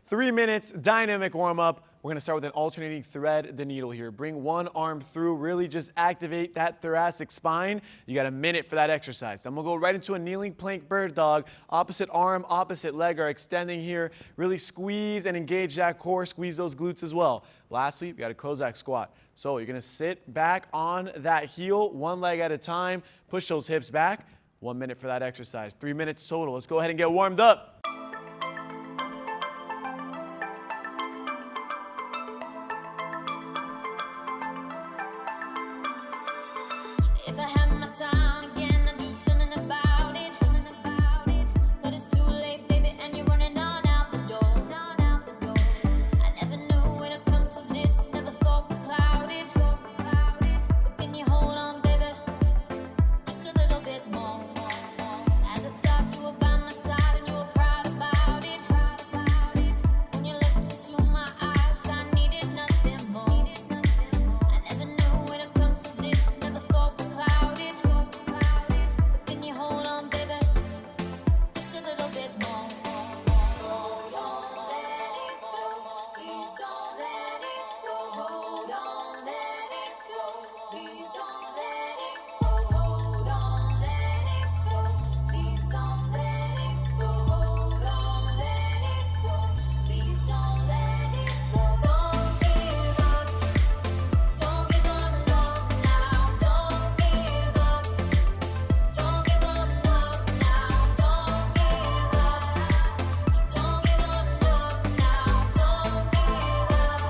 3 minutes, dynamic warm-up. We're gonna start with an alternating thread the needle here. Bring one arm through, really just activate that thoracic spine. You got a minute for that exercise. Then we'll go right into a kneeling plank bird dog. Opposite arm, opposite leg are extending here. Really squeeze and engage that core, squeeze those glutes as well. Lastly, you got a Cossack squat. So you're gonna sit back on that heel, one leg at a time, push those hips back. 1 minute for that exercise, 3 minutes total. Let's go ahead and get warmed up. If I had my time again, I'd do something about it. But it's too late, baby, and you're running on out the door. I never knew it'd come to this, never thought we clouded. But can you hold on, baby, just a little bit more? At the start, you were by my side and you were proud about it. When you looked into my eyes, I needed nothing more. I never knew it'd come to this, never thought we clouded. But can you hold on, baby, just a little bit more? Hold on, let it go. Please don't let it go. Hold on, let it go. Please don't let it go. Hold on, let it go. Please don't let it go. Hold on, let it go. Please don't let it go. Don't give up. Don't give up, no, now. Don't give up. Don't give up, no, now. Don't give up. Don't give up, no, now. Don't give up.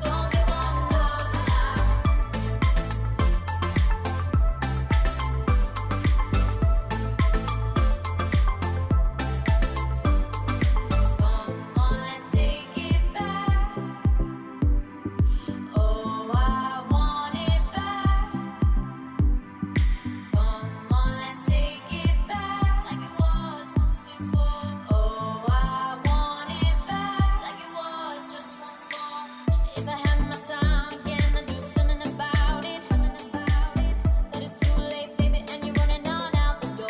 Don't give up, no, now. Come on, let's take it back. Oh, I want it back. Come on, let's take it back like it was once before. Oh, I want it back like it was just once more. If I had my time again, I'd do something about it. But it's too late, baby, and you're running on out the door.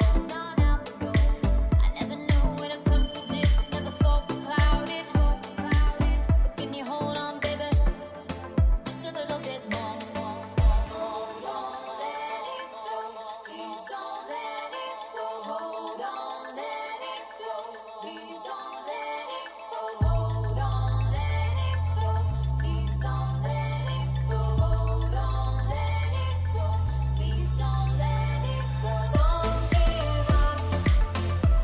I never knew it'd come to this, never thought we clouded. But can you hold on, baby, just a little bit more? Hold on, let it go. Please don't let it go. Hold on, let it go. Please don't let it go. Hold on, let it go. Please don't let it go. Hold on, let it go. Please don't let it go. Don't give up.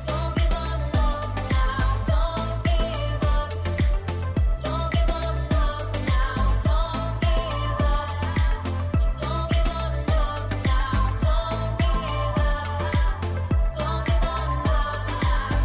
Don't give up, no, now. Don't give up. Don't give up, no, now. Don't give up. Don't give up, no, now. Don't give up. Don't give up, no, now.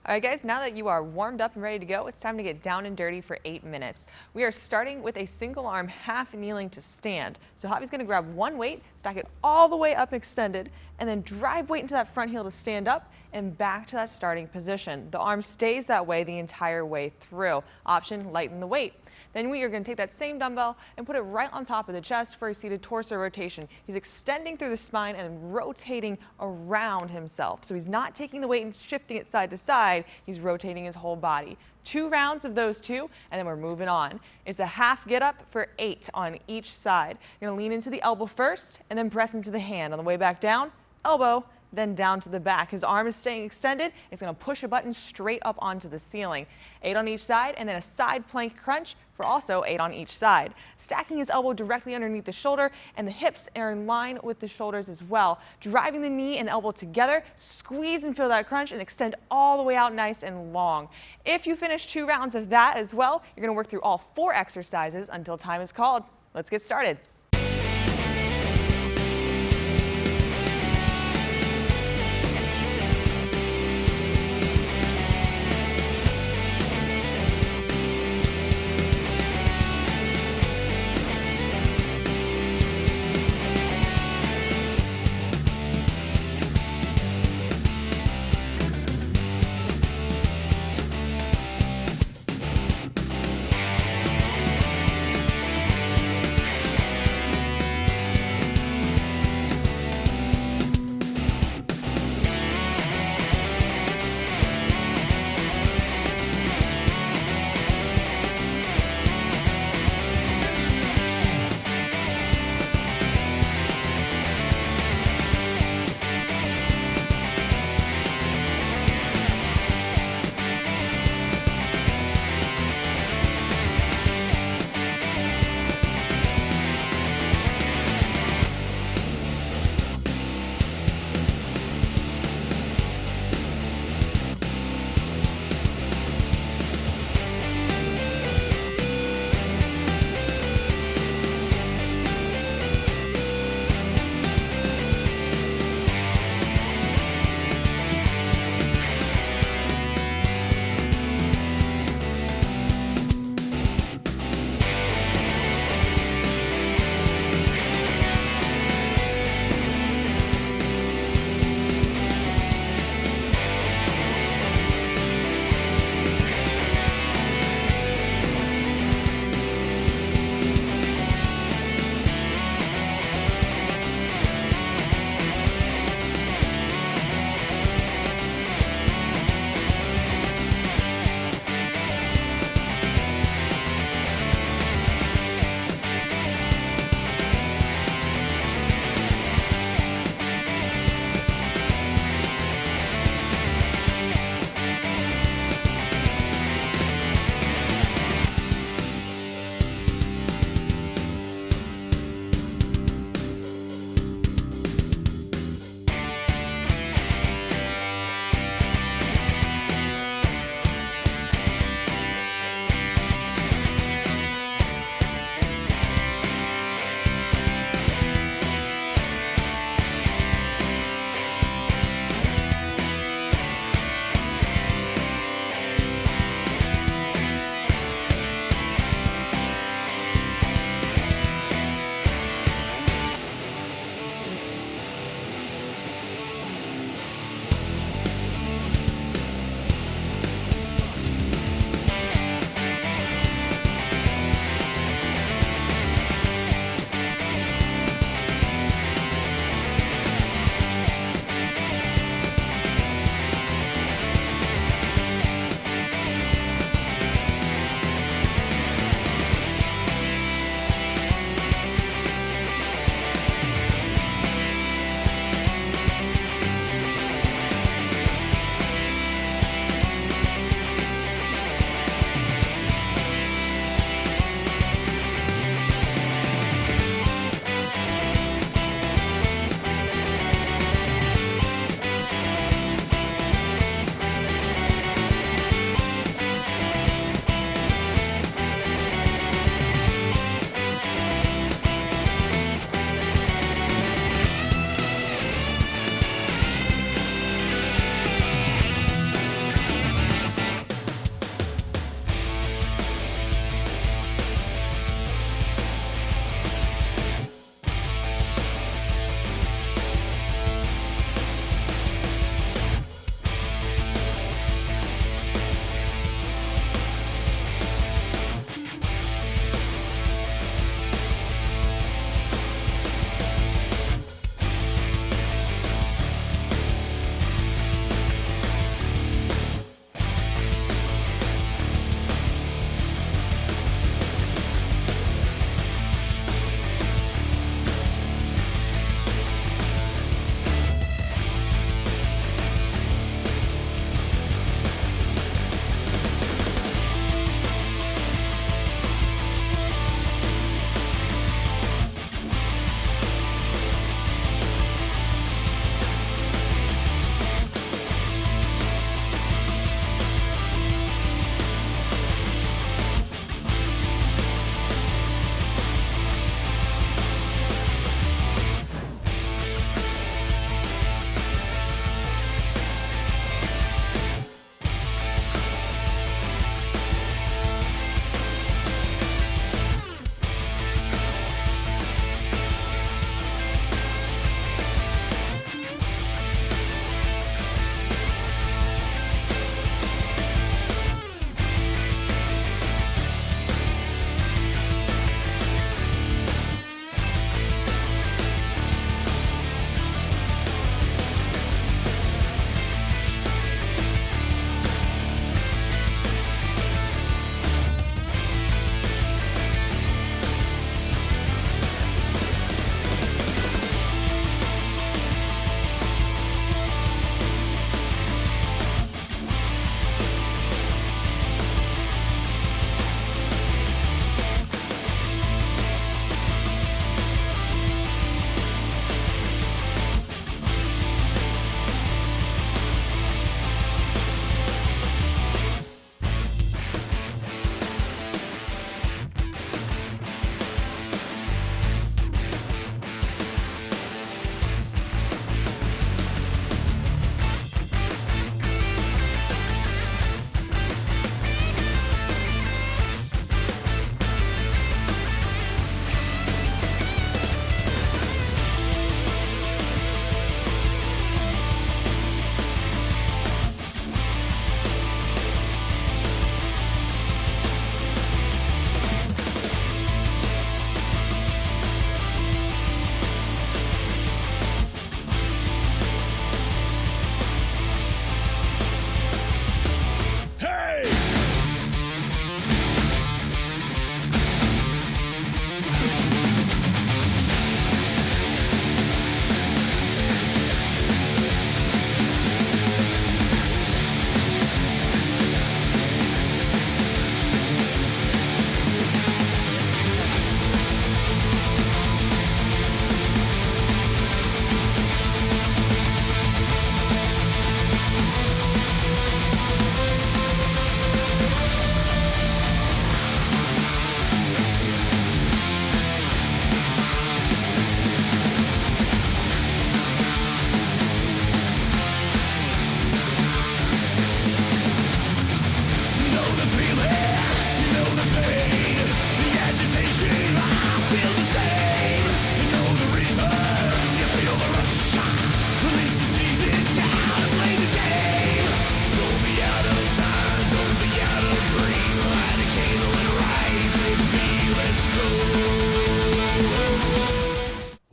All right, guys, now that you are warmed up and ready to go, it's time to get down and dirty for 8 minutes. We are starting with a single arm half kneeling to stand. So Javi's going to grab one weight, stack it all the way up extended, and then drive weight into that front heel to stand up and back to that starting position. The arm stays that way the entire way through. Option, lighten the weight. Then we are going to take that same dumbbell and put it right on top of the chest for a seated torso rotation. He's extending through the spine and rotating around himself. So he's not taking the weight and shifting it side to side. He's rotating his whole body. 2 rounds of those 2, and then we're moving on. It's a half get up for 8 on each side. You're going to lean into the elbow first and then press into the hand. On the way back down, elbow, then down to the back. His arm is staying extended. It's going to push a button straight up onto the ceiling. 8 on each side, and then a side plank crunch for also 8 on each side. Stacking his elbow directly underneath the shoulder, and the hips are in line with the shoulders as well. Driving the knee and elbow together, squeeze and feel that crunch and extend all the way out nice and long. If you finish 2 rounds of that as well, you're going to work through all 4 exercises until time is called. Let's get started.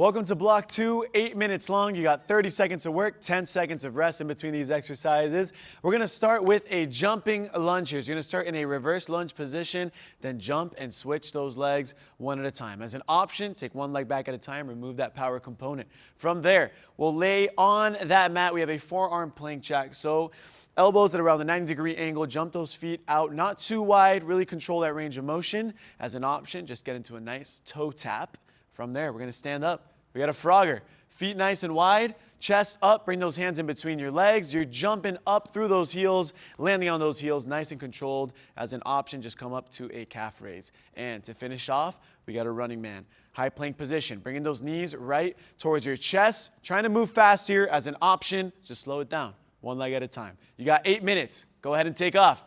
Welcome to block 2, 8 minutes long. You got 30 seconds of work, 10 seconds of rest in between these exercises. We're gonna start with a jumping lunge here. So you're gonna start in a reverse lunge position, then jump and switch those legs one at a time. As an option, take one leg back at a time, remove that power component. From there, we'll lay on that mat. We have a forearm plank jack. So elbows at around the 90-degree angle, jump those feet out, not too wide, really control that range of motion. As an option, just get into a nice toe tap. From there, we're gonna stand up. We got a Frogger. Feet nice and wide, chest up, bring those hands in between your legs. You're jumping up through those heels, landing on those heels, nice and controlled. As an option, just come up to a calf raise. And to finish off, we got a running man. High plank position, bringing those knees right towards your chest. Trying to move fast here. As an option, just slow it down, one leg at a time. You got 8 minutes. Go ahead and take off.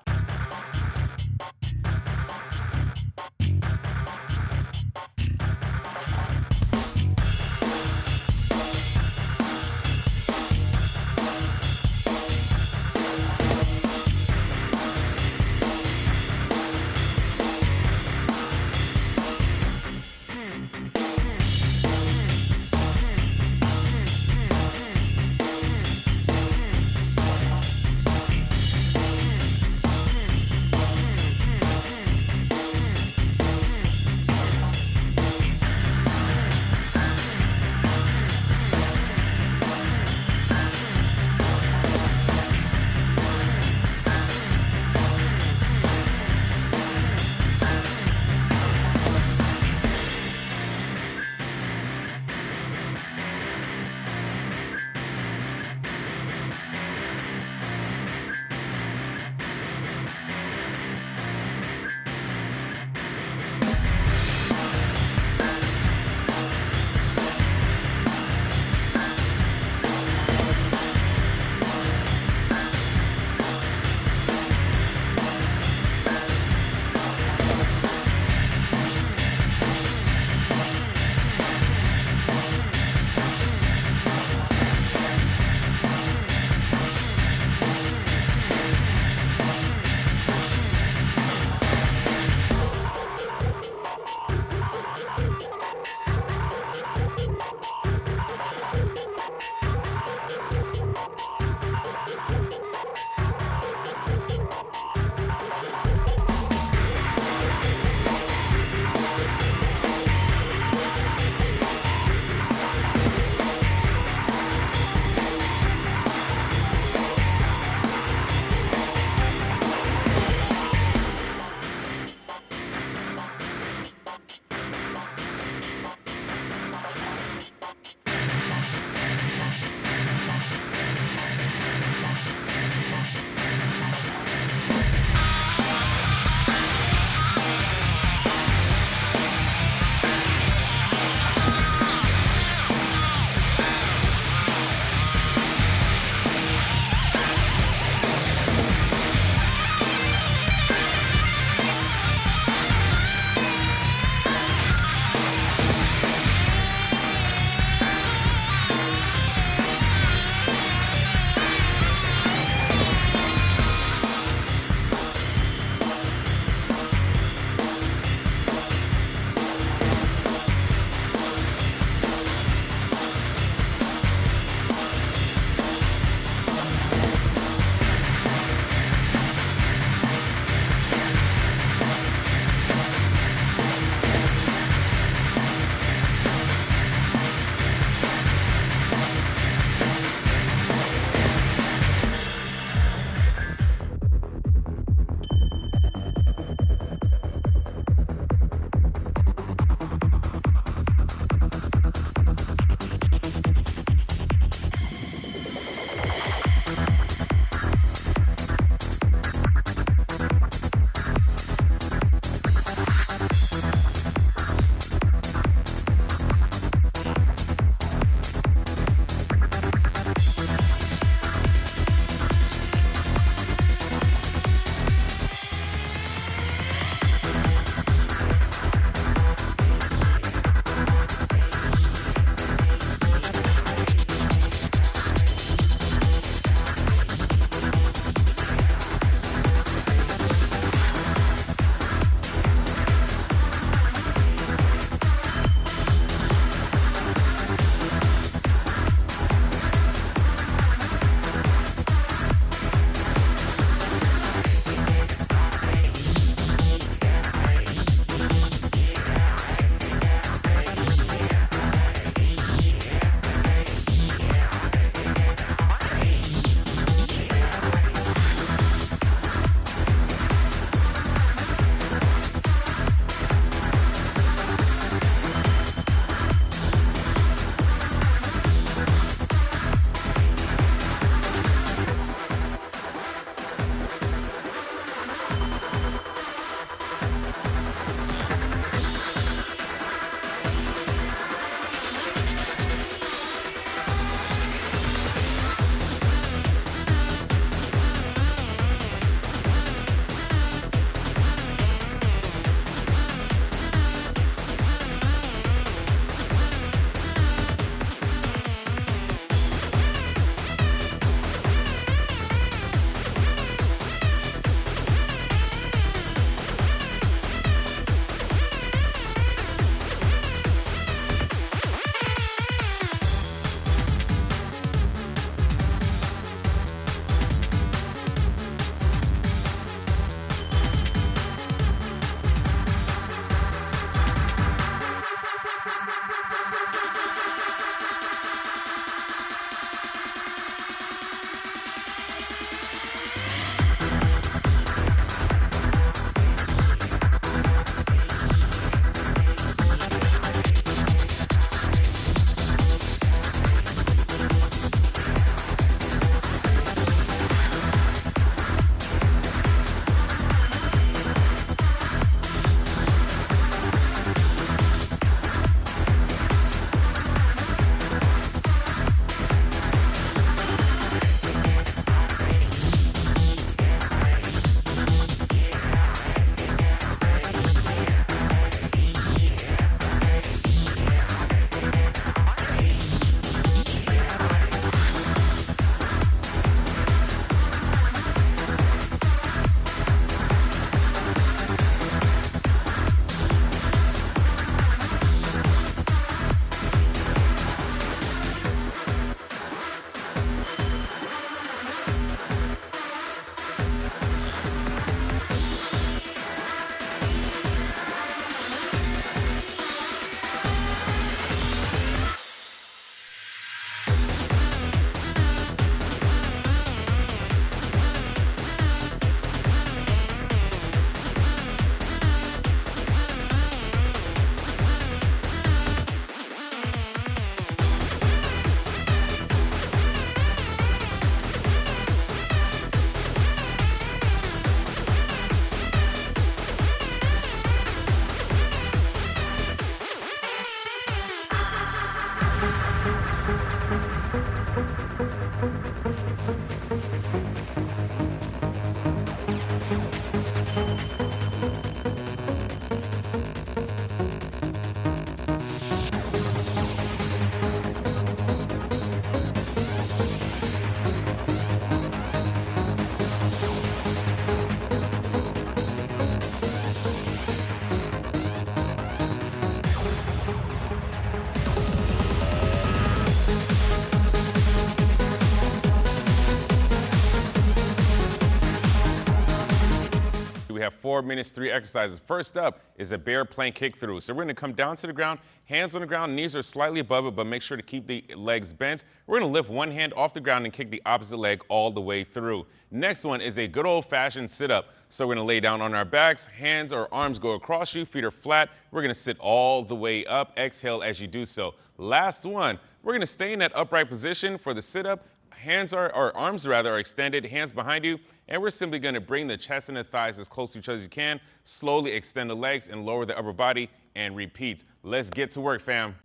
4 minutes, 3 exercises. First up is a bear plank kick through. So we're going to come down to the ground, hands on the ground, knees are slightly above it, but make sure to keep the legs bent. We're going to lift one hand off the ground and kick the opposite leg all the way through. Next one is a good old-fashioned sit-up. So we're going to lay down on our backs, hands or arms go across you, feet are flat. We're going to sit all the way up. Exhale as you do so. Last one, we're going to stay in that upright position for the sit-up. Arms are extended, hands behind you, and we're simply going to bring the chest and the thighs as close to each other as you can. Slowly extend the legs and lower the upper body and repeat. Let's get to work, fam.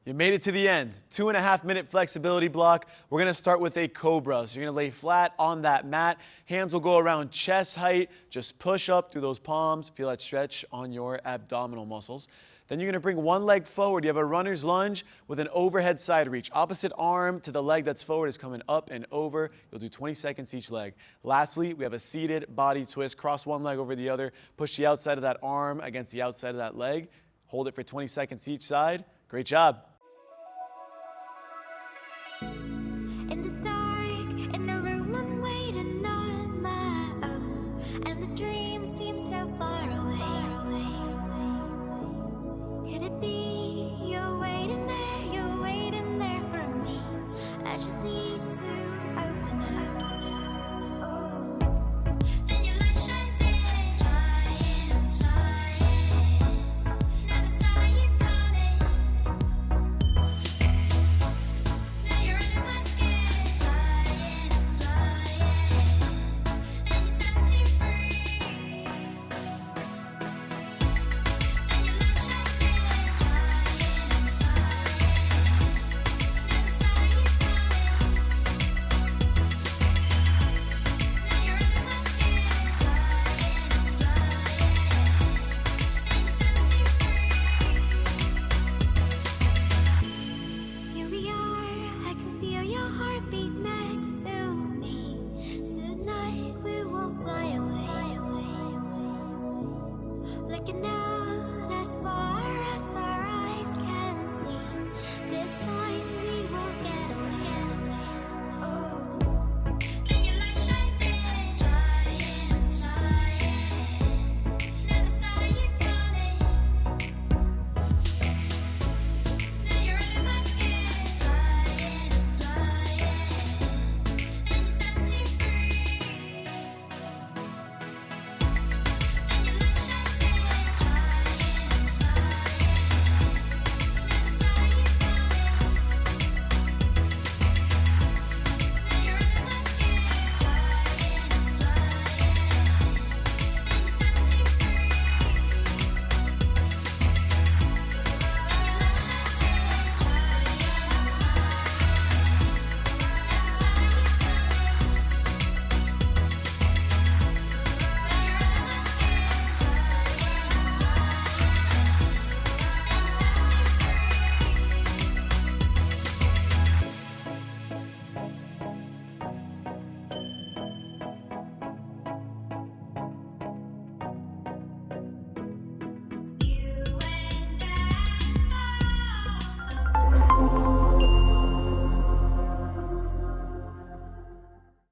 You made it to the end. 2.5 minute flexibility block. We're gonna start with a cobra. So you're gonna lay flat on that mat. Hands will go around chest height. Just push up through those palms. Feel that stretch on your abdominal muscles. Then you're gonna bring one leg forward. You have a runner's lunge with an overhead side reach. Opposite arm to the leg that's forward is coming up and over. You'll do 20 seconds each leg. Lastly, we have a seated body twist. Cross one leg over the other. Push the outside of that arm against the outside of that leg. Hold it for 20 seconds each side. Great job. In the dark, in a room, I'm waiting on my own, and the dream seems so far away. Could it be you're waiting there for me? I just need